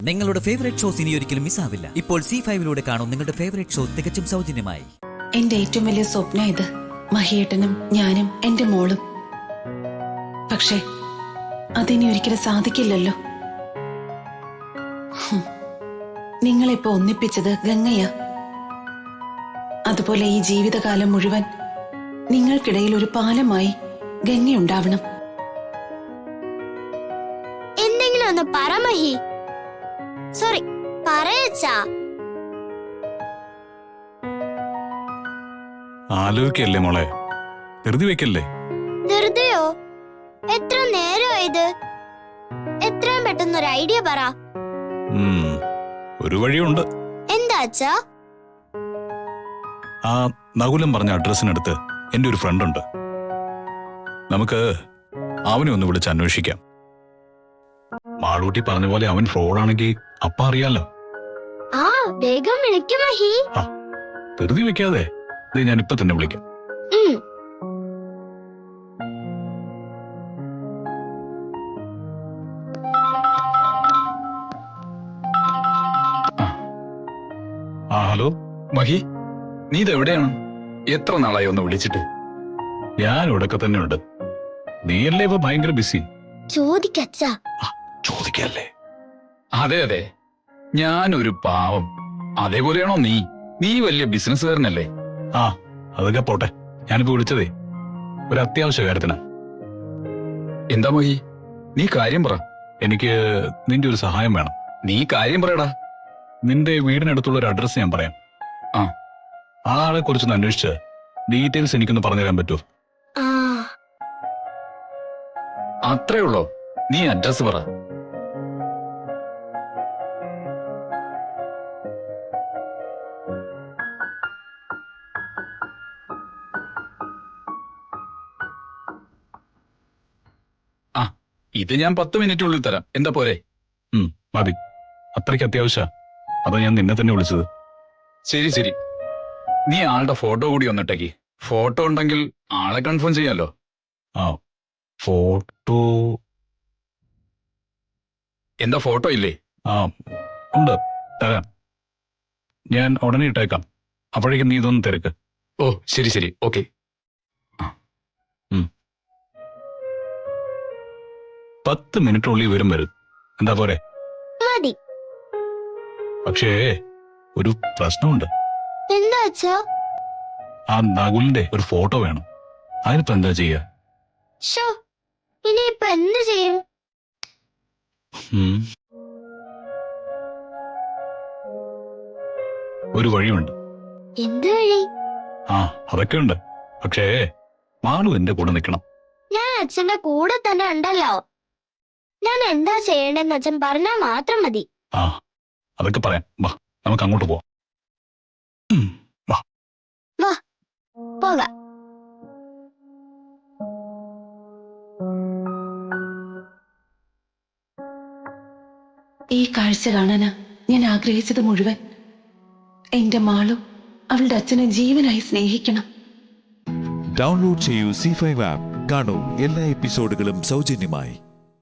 നിങ്ങളുടെ favourite shows ഇനി ഒരിക്കലും മിസ്സാവില്ല. ഇപ്പോൾ C5 കാണും നിങ്ങളുടെ ഫേവറേറ്റ് ഷോ തികച്ചും സൗജന്യമായി. എന്റെ ഏറ്റവും വലിയ സ്വപ്നം ഇത്, മഹിയേട്ടനും ഞാനും എന്റെ മോളും. പക്ഷേ അതിനി ഒരിക്കലും സാധിക്കില്ലല്ലോ. നിങ്ങളിപ്പോ ഒന്നിപ്പിച്ചത് ഗംഗയ. അതുപോലെ ഈ ജീവിതകാലം മുഴുവൻ നിങ്ങൾക്കിടയിൽ ഒരു പാലമായി ഗംഗയുണ്ടാവണം. എന്തെങ്കിലും ഒന്ന് പറ മഹി. സോറി, പറയച്ചാ. ആലോചിക്കല്ലേ മോളെ, ധൃതി വെക്കല്ലേ. ധൃതിയോ? എത്ര നേരമായത്? എത്രയും പെട്ടെന്നൊരു ഐഡിയ പറ. ഒരു വഴിയുണ്ട്. എന്താ അച്ഛാ? ആ നകുലം പറഞ്ഞ അഡ്രസ്സിനടുത്ത് എന്റെ ഒരു ഫ്രണ്ട് ഉണ്ട്. നമുക്ക് അവനെ ഒന്ന് വിളിച്ച് അന്വേഷിക്കാം. മാളൂട്ടി പറഞ്ഞ പോലെ അവൻ ഫ്രോഡാണെങ്കിൽ അപ്പ അറിയാലോ. ആ വേഗം വിളിക്കും മഹി. ധൃതി വെക്കാതെ, ഇത് ഞാൻ ഇപ്പൊ തന്നെ വിളിക്കാം. ഹലോ മഹി, നീ ഇതെവിടെയാണ്? എത്ര നാളായി ഒന്ന് വിളിച്ചിട്ട്? ഞാൻ ഇവിടൊക്കെ തന്നെ ഉണ്ട്. നീയല്ലേ ഇപ്പൊ ഭയങ്കര ബിസി. ചോദിക്കച്ചാ. ചോദിക്കല്ലേ. അതെ അതെ, ഞാനൊരു പാവം. അതേപോലെയാണോ നീ? നീ വലിയ ബിസിനസ്സുകാരനല്ലേ? ആ അതൊക്കെ പോട്ടെ, ഞാനിപ്പോ വിളിച്ചതേ ഒരു അത്യാവശ്യ കാര്യത്തിനാ. എന്താ മഹി, നീ കാര്യം പറ. എനിക്ക് നിന്റെ ഒരു സഹായം വേണം. നീ കാര്യം പറയടാ. നിന്റെ വീടിനടുത്തുള്ള ഒരു അഡ്രസ് ഞാൻ പറയാം. ആ ആളെ കുറിച്ചൊന്ന് അന്വേഷിച്ച് ഡീറ്റെയിൽസ് എനിക്കൊന്ന് പറഞ്ഞു തരാൻ പറ്റുമോ? അത്രേ ഉള്ളോ? നീ അഡ്രസ് പറ. ആ ഇത് ഞാൻ 10 മിനിറ്റിനുള്ളിൽ തരാം. എന്താ പോരെ? മതി. അത്രയ്ക്ക് അത്യാവശ്യ അതാ ഞാൻ നിന്നെ തന്നെ വിളിച്ചത്. ശരി ശരി, നീ ആളുടെ ഫോട്ടോ കൂടി ഒന്നിട്ടേക്ക്. ഫോട്ടോ ഉണ്ടെങ്കിൽ ആളെ കൺഫേം ചെയ്യാലോ. ആ ഫോട്ടോ. എന്താ ഫോട്ടോ ഇല്ലേ? ആ ഉണ്ട്, തരാം. ഞാൻ ഉടനെ ഇട്ടേക്കാം. അപ്പോഴേക്കും നീ ഇതൊന്ന് തിരക്ക്. ഓ ശരി ശരി, ഓക്കെ. 10 മിനിറ്റിനുള്ളിൽ വരും. എന്താ പോരെ? മതി. പക്ഷേ ഒരു പ്രശ്നമുണ്ട്. എന്താ അച്ഛാ? ആ നകുലിന്റെ ഒരു ഫോട്ടോ വേണം. അതിനിപ്പോ എന്താ ചെയ്യാ? ഇനിയിപ്പൊ എന്ത് ചെയ്യും? ഒരു വഴിയുണ്ട്. എന്ത് വഴി? ആ അതൊക്കെ ഉണ്ട്. പക്ഷേ മാളു എന്റെ കൂടെ നിൽക്കണം. ഞാൻ അച്ഛന്റെ കൂടെ തന്നെ ഉണ്ടല്ലോ. ഞാൻ എന്താ ചെയ്യേണ്ടെന്ന് അച്ഛൻ പറഞ്ഞാൽ മാത്രം മതി. ആ അതൊക്കെ പറയാം. വാ, നമുക്ക് അങ്ങോട്ട് പോവാം. വാ വാ പോകാം. ഈ കാഴ്ച കാണാനാ ഞാൻ ആഗ്രഹിച്ചത് മുഴുവൻ. എന്റെ മാളു അവളുടെ അച്ഛനെ ജീവനായി സ്നേഹിക്കണം. ഡൗൺലോഡ് ചെയ്യൂ C5 ആപ്പ്. കാണൂ എല്ലാ എപ്പിസോഡുകളും സൗജന്യമായി.